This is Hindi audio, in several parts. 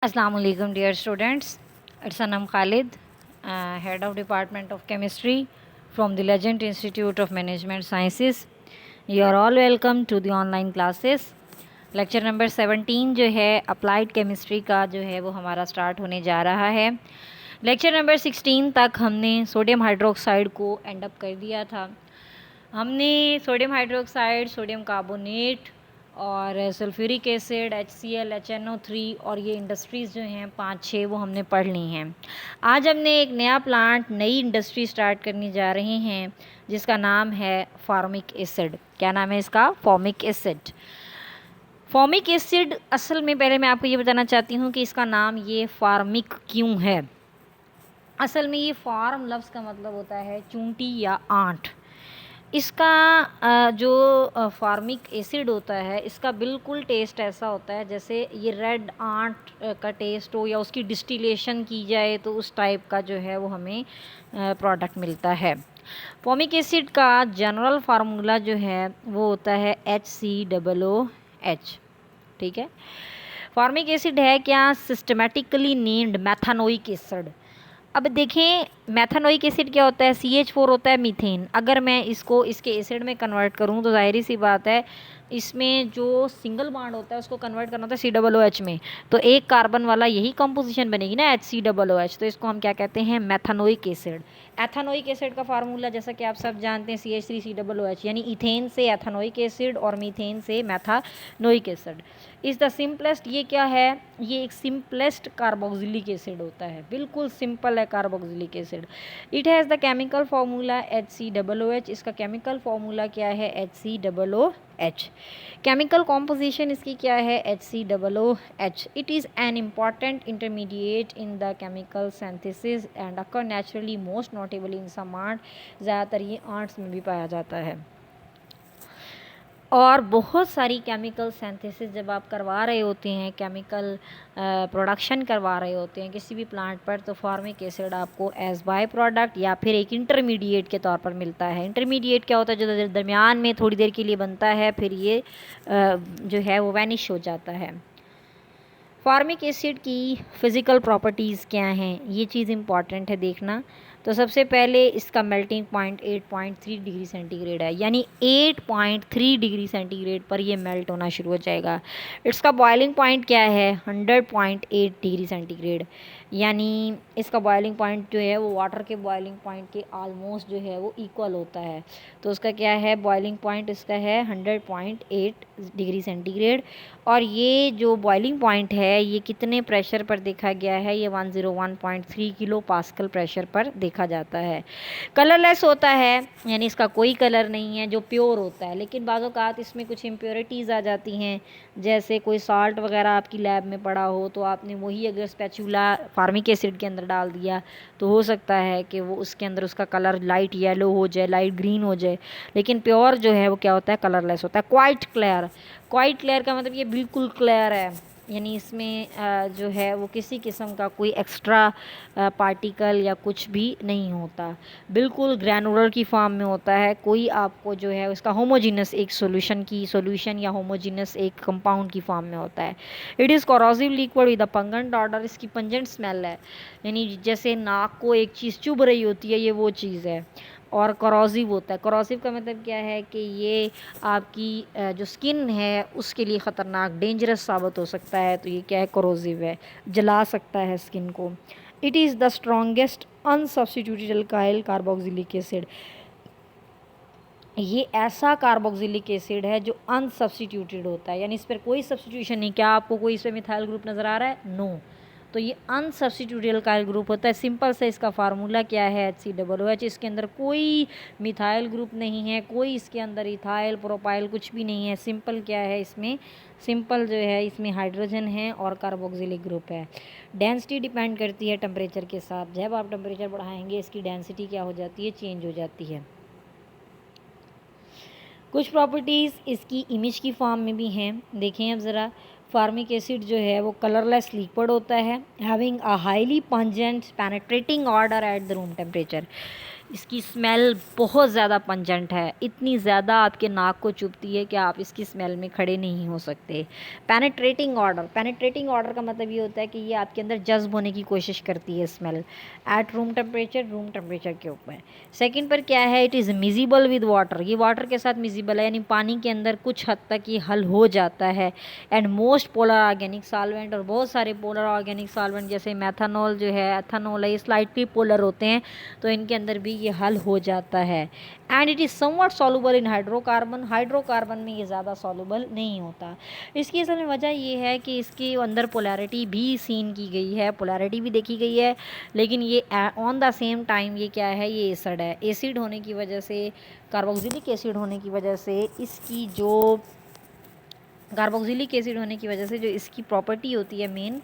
Assalamu alaikum dear students. It's Anam Khalid, Head of Department of Chemistry from the Legend Institute of Management Sciences. You are all welcome to the online classes. Lecture number 17 जो है अप्लाइड केमिस्ट्री का जो है वो हमारा स्टार्ट होने जा रहा है। लेक्चर नंबर 16 तक हमने सोडियम हाइड्रोक्साइड को एंड अप कर दिया था। हमने सोडियम हाइड्रोक्साइड, सोडियम कार्बोनेट और सल्फ्यूरिक एसिड, HCl, HNO3 और ये इंडस्ट्रीज़ जो हैं 5-6 वो हमने पढ़ ली हैं। आज हमने एक नया प्लांट, नई इंडस्ट्री स्टार्ट करने जा रहे हैं जिसका नाम है फॉर्मिक एसिड। क्या नाम है इसका? Formic acid. फॉर्मिक एसिड असल में पहले मैं आपको ये बताना चाहती हूँ कि इसका नाम ये फॉर्मिक क्यों है। असल में ये फॉर्म लफ्ज़ का मतलब होता है चूंटी या आंट। इसका जो फॉर्मिक एसिड होता है इसका बिल्कुल टेस्ट ऐसा होता है जैसे ये रेड आंट का टेस्ट हो या उसकी डिस्टिलेशन की जाए तो उस टाइप का जो है वो हमें प्रोडक्ट मिलता है। फॉर्मिक एसिड का जनरल फार्मूला जो है वो होता है HCOOH। ठीक है। फॉर्मिक एसिड है क्या? Systematically named methanoic acid. अब देखें मैथानोइक एसिड क्या होता है? CH4 होता है मीथेन। अगर मैं इसको इसके एसिड में कन्वर्ट करूं तो जाहिर सी बात है इसमें जो सिंगल बॉन्ड होता है उसको कन्वर्ट करना होता है COOH में, तो एक कार्बन वाला यही कंपोजिशन बनेगी ना HCOOH, तो इसको हम क्या कहते हैं? मैथानोइक एसिड। एथानोइक एसिड का फार्मूला जैसा कि आप सब जानते हैं CH3COOH, यानी इथेन से एथानोइक एसिड और मीथेन से मैथानोइक एसिड इज़ द सिंपलेस्ट। ये क्या है? ये एक सिंपलेस्ट कार्बोक्सिलिक एसिड होता है, बिल्कुल सिंपल है carboxylic acid. It has the chemical formula HCOOH। इसका केमिकल फार्मूला क्या है? HCOOH। केमिकल कॉम्पोजिशन इसकी क्या है? HCOOH। It is an important intermediate in the chemical synthesis and occur naturally most notably in some आर्ट। ज़्यादातर ये आर्ट्स में भी पाया जाता है। और बहुत सारी केमिकल सिंथेसिस जब आप करवा रहे होते हैं, केमिकल प्रोडक्शन करवा रहे होते हैं किसी भी प्लांट पर, तो फॉर्मिक एसिड आपको एज बाय प्रोडक्ट या फिर एक इंटरमीडिएट के तौर पर मिलता है। इंटरमीडिएट क्या होता है? जो दरमियान में थोड़ी देर के लिए बनता है फिर ये जो है वो वैनिश हो जाता है। फॉर्मिक एसिड की फ़िज़िकल प्रॉपर्टीज़ क्या हैं, ये चीज़ इम्पॉर्टेंट है देखना। तो सबसे पहले इसका मेल्टिंग पॉइंट 8.3 डिग्री सेंटीग्रेड है, यानी 8.3 डिग्री सेंटीग्रेड पर ये मेल्ट होना शुरू हो जाएगा। इसका बॉइलिंग पॉइंट क्या है? 100.8 डिग्री सेंटीग्रेड, यानी इसका बॉइलिंग पॉइंट जो है वो वाटर के बॉइलिंग पॉइंट के आलमोस्ट जो है वो इक्वल होता है। तो उसका क्या है? बॉइलिंग पॉइंट इसका है 100.8 डिग्री सेंटीग्रेड। और ये जो बॉइलिंग पॉइंट है ये कितने प्रेशर पर देखा गया है? ये 101.3 किलो पास्कल प्रेशर पर देखा जाता है। कलरलेस होता है, यानी इसका कोई कलर नहीं है, जो प्योर होता है। लेकिन बाज़ औक़ात इसमें कुछ इम्प्योरिटीज़ आ जाती हैं, जैसे कोई साल्ट वगैरह आपकी लैब में पड़ा हो तो आपने वही अगर स्पैचुला फॉर्मिक एसिड के अंदर डाल दिया तो हो सकता है कि वो उसके अंदर उसका कलर लाइट येलो हो जाए, लाइट ग्रीन हो जाए। लेकिन प्योर जो है वो क्या होता है? कलरलेस होता है। Quite clear. क्वाइट क्लियर का मतलब ये बिल्कुल क्लियर है, यानी इसमें जो है वो किसी किस्म का कोई एक्स्ट्रा पार्टिकल या कुछ भी नहीं होता, बिल्कुल ग्रैनुलर की फॉर्म में होता है। कोई आपको जो है उसका होमोजीनस एक सॉल्यूशन या होमोजीनस एक कंपाउंड की फॉर्म में होता है। It is corrosive liquid with a pungent odour. इसकी पंजेंट स्मेल है, यानी जैसे नाक को एक चीज़ चुभ रही होती है, ये वो चीज़ है। और कोरोसिव होता है। कोरोसिव का मतलब क्या है कि ये आपकी जो स्किन है उसके लिए ख़तरनाक, डेंजरस साबित हो सकता है। तो ये क्या है? कोरोसिव है, जला सकता है स्किन को। It is the strongest unsubstituted alkyl carboxylic acid. ये ऐसा कार्बोक्सिलिक एसिड है जो अनसब्स्टिट्यूटेड होता है, यानी इस पर कोई सब्स्टिट्यूशन नहीं। क्या आपको कोई इसमें मिथाइल ग्रुप नज़र आ रहा है? नो। तो ये अनसब्स्टिट्यूटेड अल्काइल ग्रुप होता है। सिंपल से इसका फार्मूला क्या है? HCOOH। इसके अंदर कोई मिथाइल ग्रुप नहीं है, कोई इसके अंदर इथाइल प्रोपाइल कुछ भी नहीं है। सिंपल क्या है इसमें? सिंपल जो है इसमें हाइड्रोजन है और कार्बोक्सिलिक ग्रुप है। डेंसिटी डिपेंड करती है टेम्परेचर के साथ। जब आप टेम्परेचर बढ़ाएंगे इसकी डेंसिटी क्या हो जाती है? चेंज हो जाती है। कुछ प्रॉपर्टीज़ इसकी इमेज की फॉर्म में भी हैं, देखें अब ज़रा। फॉर्मिक एसिड जो है वो कलरलेस लिक्विड होता है, having a highly pungent penetrating order at the room temperature. इसकी स्मेल बहुत ज़्यादा पंजेंट है, इतनी ज़्यादा आपके नाक को चुभती है कि आप इसकी स्मेल में खड़े नहीं हो सकते। पेनिट्रेटिंग ऑर्डर का मतलब ये होता है कि ये आपके अंदर जज्ब होने की कोशिश करती है स्मेल एट रूम टेम्परेचर के ऊपर। सेकंड पर क्या है, it is miscible with water, ये वाटर के साथ मिजिबल है, यानी पानी के अंदर कुछ हद तक ये हल हो जाता है। And most polar organic solvent, और बहुत सारे पोलर ऑर्गेनिक सॉल्वेंट जैसे मैथनॉल जो है, एथनॉल है, ये स्लाइटली पोलर होते हैं, तो इनके अंदर भी ये हल हो जाता है। And it is somewhat soluble in hydrocarbon में ये ज़्यादा सॉल्युबल नहीं होता। इसकी असल में वजह ये है कि इसके अंदर पोलैरिटी भी सीन की गई है, पोलैरिटी भी देखी गई है, लेकिन ये ऑन द सेम टाइम ये क्या है, ये एसिड है। एसिड होने की वजह से, कार्बोक्सिलिक एसिड होने की वजह से इसकी जो कार्बोक्सिलिक एसिड होने की वजह से जो इसकी प्रॉपर्टी होती है मेन,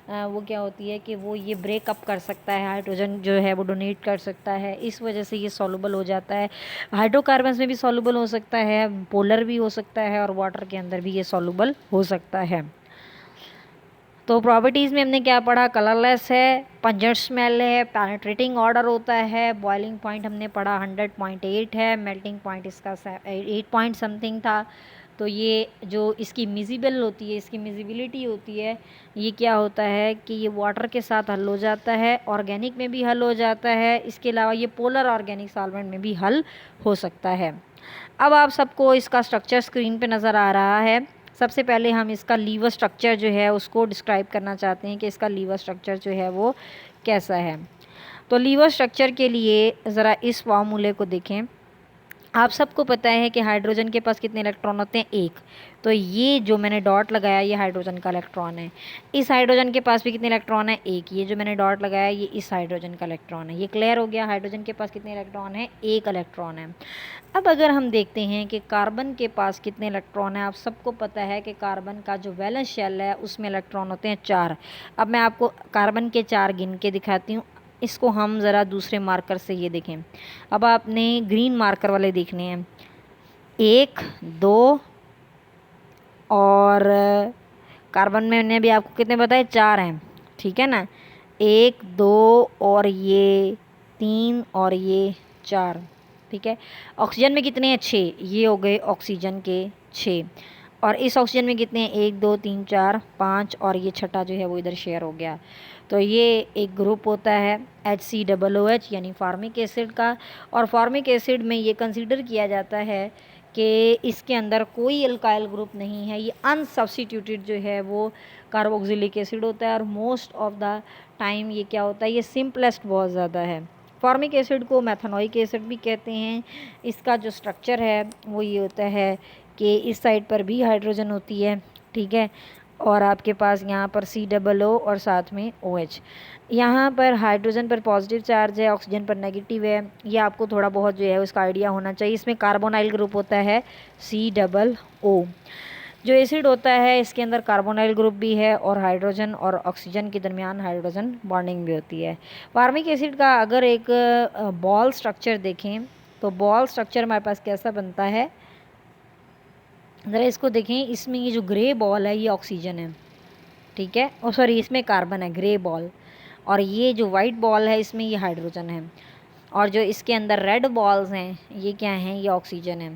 वो क्या होती है कि वो ये ब्रेकअप कर सकता है, हाइड्रोजन जो है वो डोनेट कर सकता है, इस वजह से ये सॉल्युबल हो जाता है। हाइड्रोकार्बन्स में भी सॉल्युबल हो सकता है, पोलर भी हो सकता है, और वाटर के अंदर भी ये सॉल्युबल हो सकता है। तो प्रॉपर्टीज़ में हमने क्या पढ़ा, कलरलेस है, पंजेंट स्मेल है, पेनिट्रेटिंग ऑर्डर होता है, बॉइलिंग पॉइंट हमने पढ़ा 100.8 है, मेल्टिंग पॉइंट इसका 8 पॉइंट समथिंग था। तो ये जो इसकी मिजिबल होती है, इसकी मिजिबिलिटी होती है, ये क्या होता है कि ये वाटर के साथ हल हो जाता है, ऑर्गेनिक में भी हल हो जाता है, इसके अलावा ये पोलर ऑर्गेनिक सॉल्वेंट में भी हल हो सकता है। अब आप सबको इसका स्ट्रक्चर स्क्रीन पे नज़र आ रहा है। सबसे पहले हम इसका लीवर स्ट्रक्चर जो है उसको डिस्क्राइब करना चाहते हैं कि इसका लीवर स्ट्रक्चर जो है वो कैसा है। तो लीवर स्ट्रक्चर के लिए ज़रा इस फार्मूले को देखें। आप सबको पता है कि हाइड्रोजन के पास कितने इलेक्ट्रॉन होते हैं, एक। तो ये जो मैंने डॉट लगाया ये हाइड्रोजन का इलेक्ट्रॉन है। इस हाइड्रोजन के पास भी कितने इलेक्ट्रॉन है, एक। ये जो मैंने डॉट लगाया ये इस हाइड्रोजन का इलेक्ट्रॉन है। ये क्लियर हो गया, हाइड्रोजन के पास कितने इलेक्ट्रॉन है, एक इलेक्ट्रॉन है। अब अगर हम देखते हैं कि कार्बन के पास कितने इलेक्ट्रॉन हैं, आप सबको पता है कि कार्बन का जो वैलेंस शेल है उसमें इलेक्ट्रॉन होते हैं 4। अब मैं आपको कार्बन के 4 गिन के दिखाती हूँ। इसको हम ज़रा दूसरे मार्कर से ये देखें। अब आपने ग्रीन मार्कर वाले देखने हैं, 1 2, और कार्बन में मैंने भी आपको कितने बताए, 4 हैं, ठीक है ना। 1 2 और ये 3 और ये 4, ठीक है। ऑक्सीजन में कितने हैं, 6, ये हो गए ऑक्सीजन के 6। और इस ऑक्सीजन में कितने हैं, 1 2 3 4 5, और ये छठा जो है वो इधर शेयर हो गया। तो ये एक ग्रुप होता है HCOOH यानी फार्मिक एसिड का। और फार्मिक एसिड में ये कंसीडर किया जाता है कि इसके अंदर कोई अल्काइल ग्रुप नहीं है, ये अनसब्स्टिट्यूटेड जो है वो कार्बोक्सिलिक एसिड होता है। और मोस्ट ऑफ द टाइम ये क्या होता है, ये सिंपलेस्ट बहुत ज़्यादा है। फॉर्मिक एसिड को मैथनोइक एसिड भी कहते हैं। इसका जो स्ट्रक्चर है वो ये होता है कि इस साइड पर भी हाइड्रोजन होती है, ठीक है, और आपके पास यहाँ पर COO और साथ में OH। यहाँ पर हाइड्रोजन पर पॉजिटिव चार्ज है, ऑक्सीजन पर नेगेटिव है। ये आपको थोड़ा बहुत जो है उसका आइडिया होना चाहिए। इसमें कार्बोनाइल ग्रुप होता है COO। जो एसिड होता है इसके अंदर कार्बोनाइल ग्रुप भी है, और हाइड्रोजन और ऑक्सीजन के दरमियान हाइड्रोजन बॉन्डिंग भी होती है। फार्मिक एसिड का अगर एक बॉल स्ट्रक्चर देखें तो बॉल स्ट्रक्चर हमारे पास कैसा बनता है, ज़रा इसको देखें। इसमें ये जो ग्रे बॉल है ये ऑक्सीजन है, ठीक है, और सॉरी इसमें कार्बन है, ग्रे बॉल। और ये जो वाइट बॉल है इसमें ये हाइड्रोजन है। और जो इसके अंदर रेड बॉल्स हैं ये क्या हैं, ये ऑक्सीजन है।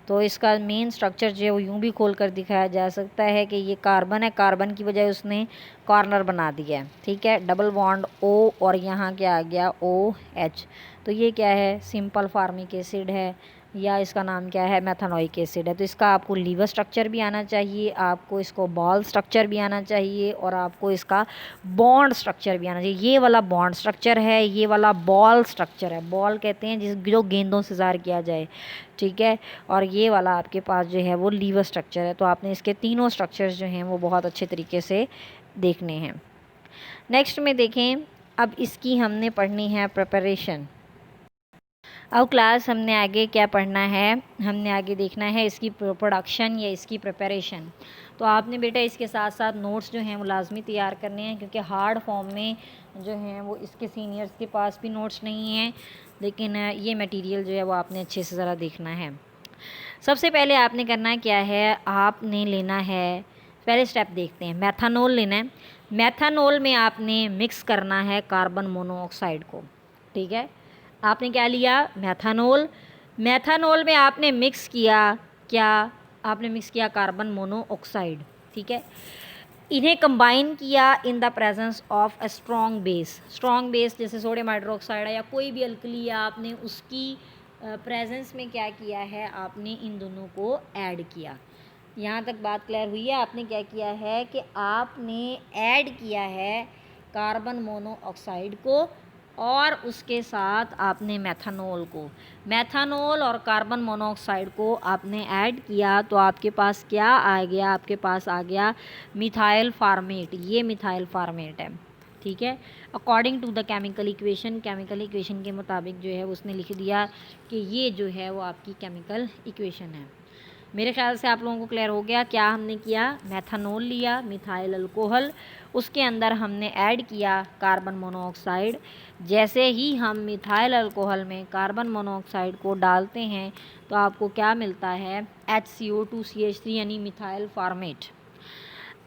तो इसका मेन स्ट्रक्चर जो है वो यूँ भी खोल कर दिखाया जा सकता है कि ये कार्बन है, कार्बन की बजाय उसने कॉर्नर बना दिया है, ठीक है, डबल बॉन्ड O, और यहाँ क्या आ गया OH। तो ये क्या है, सिंपल फार्मिक एसिड है, या इसका नाम क्या है, मैथनोइक एसिड है। तो इसका आपको लीवर स्ट्रक्चर भी आना चाहिए, आपको इसको बॉल स्ट्रक्चर भी आना चाहिए, और आपको इसका बॉन्ड स्ट्रक्चर भी आना चाहिए। ये वाला बॉन्ड स्ट्रक्चर है, ये वाला बॉल स्ट्रक्चर है। बॉल कहते हैं जिस जो गेंदों से ज़ाहिर किया जाए, ठीक है, और ये वाला आपके पास जो है वो लीवर स्ट्रक्चर है। तो आपने इसके तीनों स्ट्रक्चर्स जो हैं वो बहुत अच्छे तरीके से देखने हैं। नेक्स्ट में देखें, अब इसकी हमने पढ़नी है प्रिपरेशन। अब क्लास हमने आगे क्या पढ़ना है, हमने आगे देखना है इसकी प्रोडक्शन या इसकी प्रिपरेशन। तो आपने बेटा इसके साथ साथ नोट्स जो हैं वो लाजमी तैयार करने हैं, क्योंकि हार्ड फॉर्म में जो हैं वो इसके सीनियर्स के पास भी नोट्स नहीं हैं, लेकिन ये मटेरियल जो है वो आपने अच्छे से ज़रा देखना है। सबसे पहले आपने करना क्या है, आपने लेना है, पहले स्टेप देखते हैं, मैथनॉल लेना है। मैथनॉल में आपने मिक्स करना है कार्बन मोनोऑक्साइड को, ठीक है। आपने क्या लिया, मैथानोल। मैथानोल में आपने मिक्स किया क्या, आपने मिक्स किया कार्बन मोनोऑक्साइड, ठीक है। इन्हें कंबाइन किया in the presence of a strong base. Strong base जैसे सोडियम हाइड्रोक्साइड है या कोई भी अल्कली है, आपने उसकी प्रेजेंस में क्या किया है, आपने इन दोनों को ऐड किया। यहाँ तक बात क्लियर हुई है। आपने क्या किया है कि आपने ऐड किया है कार्बन मोनोऑक्साइड को और उसके साथ आपने मेथानोल को, मेथानोल और कार्बन मोनोऑक्साइड को आपने ऐड किया तो आपके पास क्या आ गया, आपके पास आ गया मिथाइल फार्मेट। ये मिथाइल फार्मेट है, ठीक है। According to the chemical equation, chemical equation के मुताबिक जो है उसने लिख दिया कि ये जो है वो आपकी केमिकल इक्वेशन है। मेरे ख्याल से आप लोगों को क्लियर हो गया। क्या हमने किया, मेथानोल लिया, मिथाइल अल्कोहल, उसके अंदर हमने ऐड किया कार्बन मोनोऑक्साइड। जैसे ही हम मिथाइल अल्कोहल में कार्बन मोनोऑक्साइड को डालते हैं तो आपको क्या मिलता है, HCO2CH3 यानी मिथाइल फार्मेट।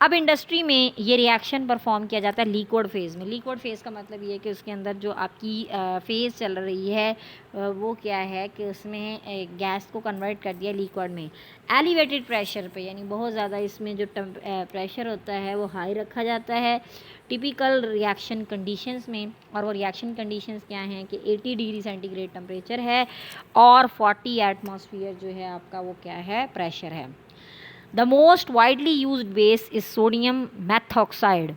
अब इंडस्ट्री में ये रिएक्शन परफॉर्म किया जाता है लिक्विड फेज़ में। लिक्विड फेज़ का मतलब ये है कि उसके अंदर जो आपकी फेज़ चल रही है वो क्या है कि उसमें गैस को कन्वर्ट कर दिया लिक्विड में एलिवेटेड प्रेशर पे, यानी बहुत ज़्यादा इसमें जो प्रेशर होता है वो हाई रखा जाता है टिपिकल रिएक्शन कंडीशंस में। और वो रिएक्शन कंडीशंस क्या हैं कि 80 डिग्री सेंटीग्रेड टेम्परेचर है और 40 एटमॉस्फेयर जो है आपका वो क्या है, प्रेशर है। The most widely use base is sodium methoxide.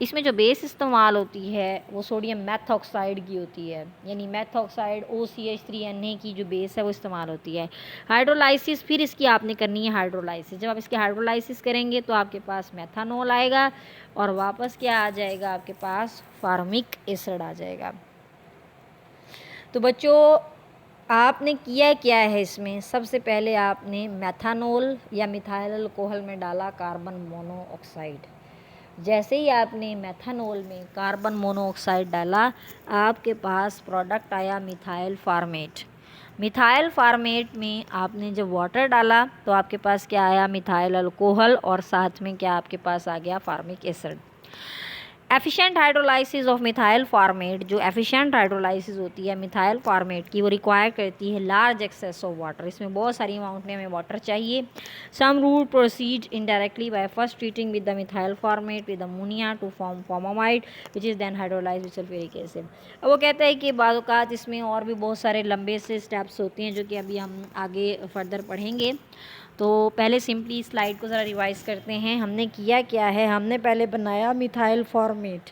इसमें जो बेस इस्तेमाल होती है वो सोडियम मैथऑक्साइड की होती है, यानी मैथऑक्साइड OCH3Na की जो बेस है वो इस्तेमाल होती है। हाइड्रोलाइसिस फिर इसकी आपने करनी है हाइड्रोलाइसिस। जब आप इसकी हाइड्रोलाइसिस करेंगे तो आपके पास मेथानोल आएगा और वापस क्या आ जाएगा, आपके पास फार्मिक एसिड आ जाएगा। तो बच्चों आपने किया क्या है इसमें, सबसे पहले आपने मेथानोल या मिथाइल अल्कोहल में डाला कार्बन मोनोऑक्साइड। जैसे ही आपने मेथानोल में कार्बन मोनोऑक्साइड डाला आपके पास प्रोडक्ट आया मिथाइल फार्मेट। मिथाइल फार्मेट में आपने जब वाटर डाला तो आपके पास क्या आया, मिथाइल अल्कोहल, और साथ में क्या आपके पास आ गया, formic acid. Efficient hydrolysis of methyl format, जो एफिशिएंट हाइड्रोलाइसिस होती है मिथाइल फार्मेट की, वो रिक्वायर करती है लार्ज एक्सेस ऑफ वाटर। इसमें बहुत सारी अमाउंट में हमें वाटर चाहिए। Some route proceed indirectly by first treating with the methyl formate with ammonia to form formamide which is then hydrolyse with sulphuric acid. अब वो कहता है कि बाद औक़ात इसमें और भी बहुत सारे लंबे से स्टेप्स होते हैं जो कि अभी हम आगे फर्दर पढ़ेंगे। तो पहले सिंपली स्लाइड को ज़रा रिवाइज करते हैं। हमने किया क्या है, हमने पहले बनाया मिथाइल फार्मेट।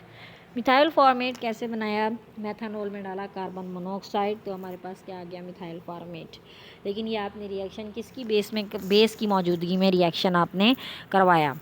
मिथाइल फार्मेट कैसे बनाया, मेथानोल में डाला कार्बन मोनोऑक्साइड तो हमारे पास क्या आ गया, मिथाइल फार्मेट। लेकिन ये आपने रिएक्शन किसकी बेस में, बेस की मौजूदगी में रिएक्शन आपने करवाया।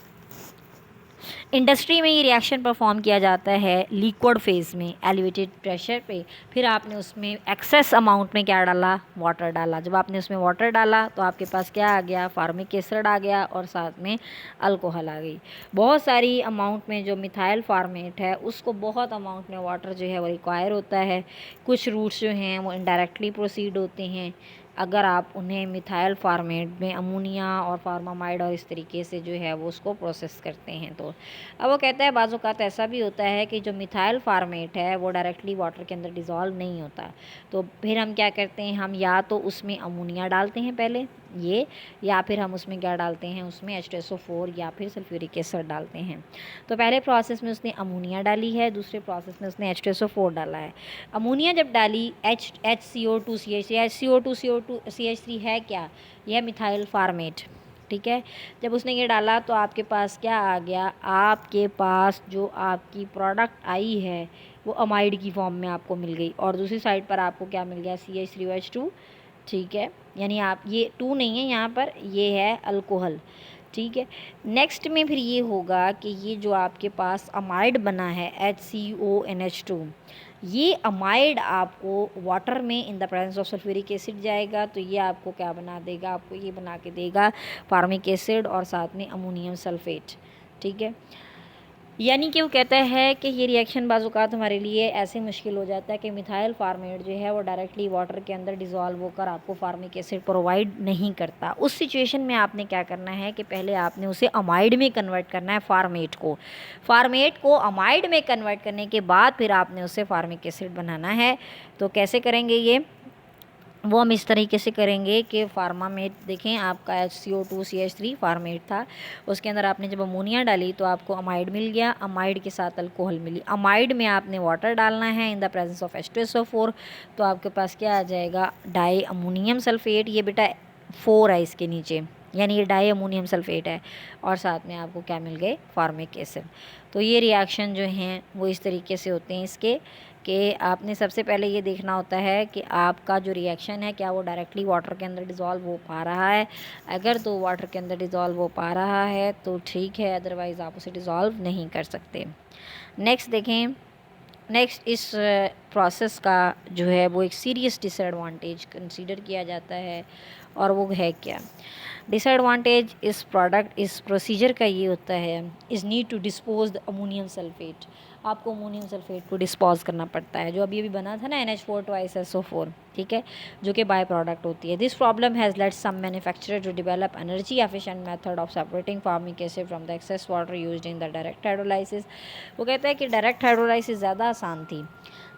इंडस्ट्री में ये रिएक्शन परफॉर्म किया जाता है लिक्विड फेज़ में एलिवेटेड प्रेशर पे। फिर आपने उसमें एक्सेस अमाउंट में क्या डाला, वाटर डाला। जब आपने उसमें वाटर डाला तो आपके पास क्या आ गया, फार्मिक एसिड आ गया और साथ में अल्कोहल आ गई। बहुत सारी अमाउंट में जो मिथाइल फार्मेट है उसको बहुत अमाउंट में वाटर जो है वो रिक्वायर होता है। कुछ रूट्स जो हैं वो इनडायरेक्टली प्रोसीड होते हैं अगर आप उन्हें मिथाइल फार्मेट में अमोनिया और फार्मामाइड और इस तरीके से जो है वो उसको प्रोसेस करते हैं। तो अब वो कहता है बाज़ औक़ात ऐसा भी होता है कि जो मिथाइल फार्मेट है वो डायरेक्टली वाटर के अंदर डिज़ोल्व नहीं होता, तो फिर हम क्या करते हैं, हम या तो उसमें अमोनिया डालते हैं पहले ये, या फिर हम उसमें क्या डालते हैं, उसमें H2SO4 या फिर सल्फ्यूरिक एसिड डालते हैं। तो पहले प्रोसेस में उसने अमोनिया डाली है, दूसरे प्रोसेस में उसने H2SO4 डाला है। अमोनिया जब डाली HCO2CH3 है क्या, यह मिथाइल फार्मेट, ठीक है। जब उसने ये डाला तो आपके पास क्या आ गया, आपके पास जो आपकी प्रोडक्ट आई है वो अमाइड की फॉर्म में आपको मिल गई और दूसरी साइड पर आपको क्या मिल गया, CH3OH2, ठीक है। यानी आप ये 2 नहीं है यहाँ पर, ये है अल्कोहल, ठीक है। नेक्स्ट में फिर ये होगा कि ये जो आपके पास अमाइड बना है HCONH2, ये अमाइड आपको वाटर में in the presence of sulphuric acid जाएगा तो ये आपको क्या बना देगा, आपको ये बना के देगा फार्मिक एसिड और साथ में अमोनियम सल्फेट, ठीक है। यानी कि वो कहता है कि ये रिएक्शन बाज़-औक़ात हमारे लिए ऐसे मुश्किल हो जाता है कि मिथाइल फार्मेट जो है वो डायरेक्टली वाटर के अंदर डिज़ोल्व होकर आपको फार्मिक एसिड प्रोवाइड नहीं करता। उस सिचुएशन में आपने क्या करना है कि पहले आपने उसे अमाइड में कन्वर्ट करना है, फार्मेट को अमाइड में कन्वर्ट करने के बाद फिर आपने उससे फार्मिक एसिड बनाना है। तो कैसे करेंगे ये, वो हम इस तरीके से करेंगे कि फार्मामेट देखें, आपका HCO2CH3 फार्मेट था, उसके अंदर आपने जब अमोनिया डाली तो आपको अमाइड मिल गया, अमाइड के साथ अल्कोहल मिली, अमाइड में आपने वाटर डालना है in the presence of H2SO4, तो आपके पास क्या आ जाएगा, डाई अमोनियम सल्फेट। ये बेटा 4 है इसके नीचे, यानी ये डाई अमोनियम सल्फेट है, और साथ में आपको क्या मिल गए, फार्मिक एसिड। तो ये रिएक्शन जो हैं वो इस तरीके से होते हैं इसके, कि आपने सबसे पहले ये देखना होता है कि आपका जो रिएक्शन है क्या वो डायरेक्टली वाटर के अंदर डिज़ोल्व हो पा रहा है। अगर तो वाटर के अंदर डिज़ोल्व हो पा रहा है तो ठीक है, अदरवाइज़ आप उसे डिज़ोल्व नहीं कर सकते। नेक्स्ट देखें, नेक्स्ट इस प्रोसेस का जो है वो एक सीरियस डिसएडवांटेज कंसीडर किया जाता है, और वो है क्या, डिसएडवांटेज इस प्रोडक्ट, इस प्रोसीजर का ये होता है, is need to dispose the ammonium sulphate. आपको अमोनियम सल्फेट को डिस्पोज करना पड़ता है, जो अभी बना था ना NH4 2 SO4, ठीक है, जो कि बाय प्रोडक्ट होती है। This problem has led some manufacturer to develop energy efficient method of separating formic acid from the excess water used in the direct hydrolysis. वो कहता है कि डायरेक्ट हाइड्रोलाइसिस ज़्यादा आसान थी।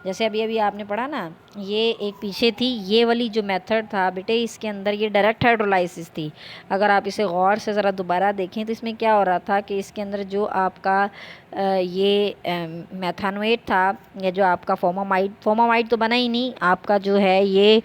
जैसे अभी आपने पढ़ा ना, ये एक पीछे थी, ये वाली जो मेथड था बेटे, इसके अंदर ये डायरेक्ट हाइड्रोलाइसिस थी। अगर आप इसे गौर से ज़रा दोबारा देखें तो इसमें क्या हो रहा था कि इसके अंदर जो आपका ये मेथानोएट था, या जो आपका फोमामाइड तो बना ही नहीं, आपका जो है ये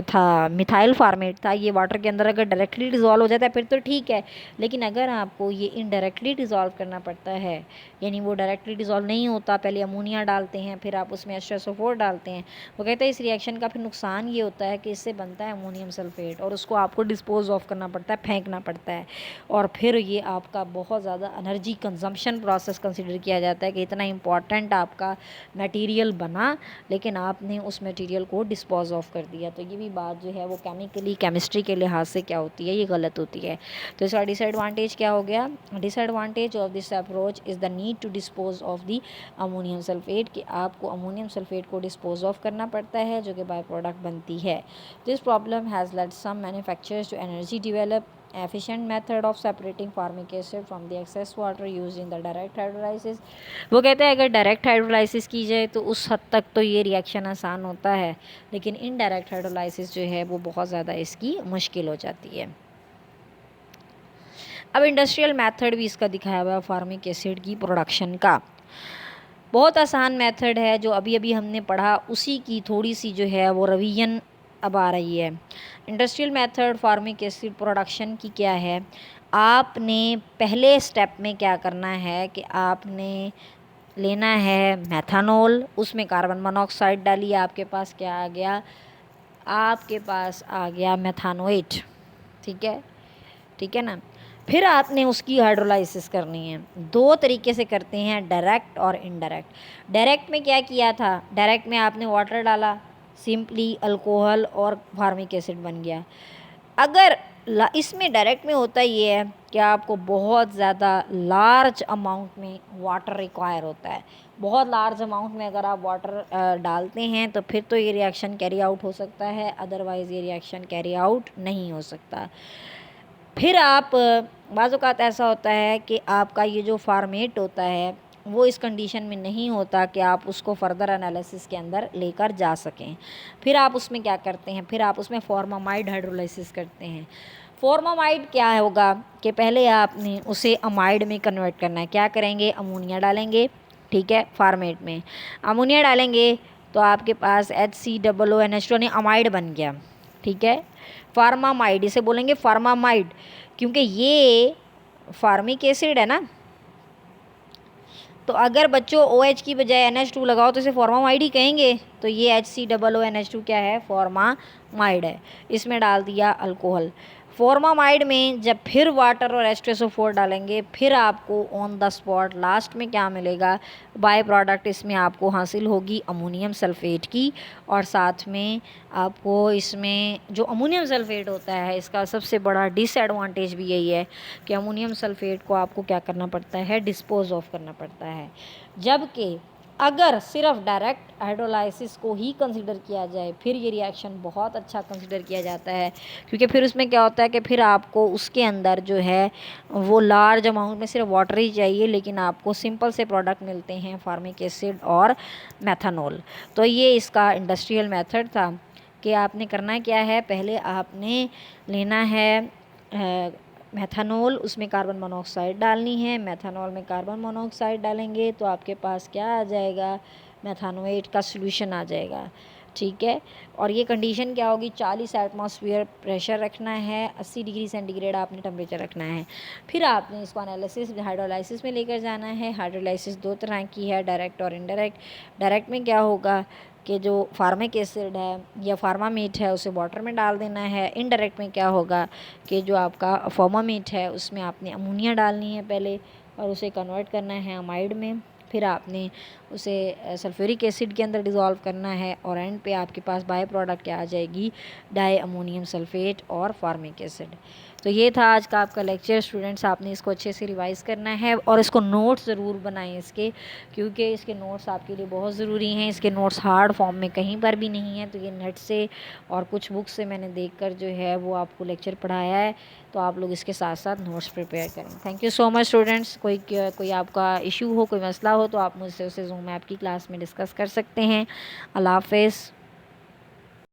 था मिथाइल फार्मेट था। ये वाटर के अंदर अगर डायरेक्टली डिज़ोल्व हो जाता है फिर तो ठीक है, लेकिन अगर आपको ये इनडायरेक्टली डिज़ोल्व करना पड़ता है, यानी वो डायरेक्टली डिज़ोल्व नहीं होता, पहले अमोनिया डालते हैं फिर आप उसमें H2SO4 डालते हैं, वो कहते हैं इस रिएक्शन का फिर नुकसान ये होता है कि इससे बनता है अमोनियम सल्फेट, और उसको आपको डिस्पोज ऑफ करना पड़ता है, फेंकना पड़ता है, और फिर ये आपका बहुत ज़्यादा एनर्जी कंजम्पशन प्रोसेस कंसिडर किया जाता है कि इतना इंपॉर्टेंट आपका मटेरियल बना, लेकिन आपने उस मटेरियल को डिस्पोज ऑफ कर दिया। तो ये भी बात जो है वो केमिस्ट्री के लिहाज से क्या होती है, ये गलत होती है। तो इसका डिसएडवांटेज क्या हो गया, disadvantage of this approach is the need to dispose of the ammonium sulphate, कि आपको अमोनियम सल्फेट को डिस्पोज ऑफ करना पड़ता है, जो कि बाय प्रोडक्ट बनती है। This problem has led some manufacturers to energy develop efficient method of separating formic acid from the excess water used in the direct hydrolysis। वो कहते हैं अगर डायरेक्ट हाइड्रोलाइसिस की जाए तो उस हद तक तो ये रिएक्शन आसान होता है, लेकिन इनडायरेक्ट हाइड्रोलाइसिस जो है वो बहुत ज़्यादा इसकी मुश्किल हो जाती है। अब इंडस्ट्रियल मेथड भी इसका दिखाया हुआ है फार्मिक एसिड की प्रोडक्शन का। बहुत आसान मेथड है, जो अभी हमने पढ़ा उसी की थोड़ी सी जो है वो रिवीजन अब आ रही है। Industrial method formic acid production की क्या है, आपने पहले स्टेप में क्या करना है कि आपने लेना है मेथानॉल, उसमें कार्बन मोनोऑक्साइड डालिए, आपके पास क्या आ गया, आपके पास आ गया मेथानोएट, ठीक है ना। फिर आपने उसकी हाइड्रोलाइसिस करनी है। दो तरीके से करते हैं, डायरेक्ट और इनडायरेक्ट। डायरेक्ट में क्या किया था, डायरेक्ट में आपने वाटर डाला, सिंपली अल्कोहल और फार्मिक एसिड बन गया। अगर इसमें डायरेक्ट में होता ये है कि आपको बहुत ज़्यादा लार्ज अमाउंट में वाटर रिक्वायर होता है। बहुत लार्ज अमाउंट में अगर आप वाटर डालते हैं तो फिर तो ये रिएक्शन कैरी आउट हो सकता है, अदरवाइज़ ये रिएक्शन कैरी आउट नहीं हो सकता। फिर आप बाज़ औक़ात ऐसा होता है कि आपका ये जो फार्मेट होता है वो इस कंडीशन में नहीं होता कि आप उसको फर्दर एनालिसिस के अंदर लेकर जा सकें। फिर आप उसमें क्या करते हैं, फिर आप उसमें फॉर्मामाइड हाइड्रोलाइसिस करते हैं। फॉर्मामाइड क्या होगा कि पहले आपने उसे अमाइड में कन्वर्ट करना है। क्या करेंगे, अमोनिया डालेंगे, ठीक है, फार्मेट में अमोनिया डालेंगे तो आपके पास HCOONH2 यानी अमाइड बन गया, ठीक है। फार्मामाइड, इसे बोलेंगे फार्मामाइड, क्योंकि ये फार्मिक एसिड है ना, तो अगर बच्चों OH की बजाय NH2 लगाओ तो इसे फॉर्मामाइड ही कहेंगे। तो ये HCOONH2 क्या है, फॉर्मामाइड है। इसमें डाल दिया अल्कोहल। फॉर्मामाइड में जब फिर वाटर और H2SO4 डालेंगे, फिर आपको ऑन द स्पॉट लास्ट में क्या मिलेगा, बाय प्रोडक्ट इसमें आपको हासिल होगी अमोनियम सल्फ़ेट की। और साथ में आपको इसमें जो अमोनियम सल्फ़ेट होता है, इसका सबसे बड़ा डिसएडवांटेज भी यही है कि अमोनियम सल्फ़ेट को आपको क्या करना पड़ता है, डिस्पोज ऑफ करना पड़ता है। जबकि अगर सिर्फ डायरेक्ट हाइड्रोलाइसिस को ही कंसिडर किया जाए, फिर ये रिएक्शन बहुत अच्छा कंसिडर किया जाता है, क्योंकि फिर उसमें क्या होता है कि फिर आपको उसके अंदर जो है वो लार्ज अमाउंट में सिर्फ वाटर ही चाहिए, लेकिन आपको सिंपल से प्रोडक्ट मिलते हैं फार्मिक एसिड और मेथनॉल। तो ये इसका इंडस्ट्रियल मेथड था कि आपने करना क्या है, पहले आपने लेना है मेथनॉल, उसमें कार्बन मोनोऑक्साइड डालनी है। मेथनॉल में कार्बन मोनोऑक्साइड डालेंगे तो आपके पास क्या आ जाएगा, मेथानोएट का सॉल्यूशन आ जाएगा। ठीक है, और ये कंडीशन क्या होगी, 40 एटमॉस्फेयर प्रेशर रखना है, 80 डिग्री सेंटीग्रेड आपने टेम्परेचर रखना है। फिर आपने इसको एनालिसिस हाइड्रोलाइसिस में लेकर जाना है। हाइड्रोलाइसिस दो तरह की है, डायरेक्ट और इनडायरेक्ट। डायरेक्ट में क्या होगा कि जो फार्मिक एसिड है या फार्मामेट है उसे वाटर में डाल देना है। इनडायरेक्ट में क्या होगा कि जो आपका फॉर्मामेट है उसमें आपने अमोनिया डालनी है पहले, और उसे कन्वर्ट करना है अमाइड में। फिर आपने उसे सल्फ्यूरिक एसिड के अंदर डिज़ोल्व करना है, और एंड पे आपके पास बाय प्रोडक्ट क्या आ जाएगी, डाई अमोनियम सल्फेट और फार्मिक एसिड। तो ये था आज का आपका लेक्चर। स्टूडेंट्स, आपने इसको अच्छे से रिवाइज़ करना है और इसको नोट्स ज़रूर बनाएं इसके, क्योंकि इसके नोट्स आपके लिए बहुत ज़रूरी हैं। इसके नोट्स हार्ड फॉर्म में कहीं पर भी नहीं है, तो ये नेट से और कुछ बुक से मैंने देखकर जो है वो आपको लेक्चर पढ़ाया है, तो आप लोग इसके साथ साथ नोट्स प्रिपेयर करें। Thank you so much students. कोई आपका इशू हो, कोई मसला हो, तो आप मुझसे उसे जूम ऐप की क्लास में डिस्कस कर सकते हैं। अल्लाह हाफ़िज़।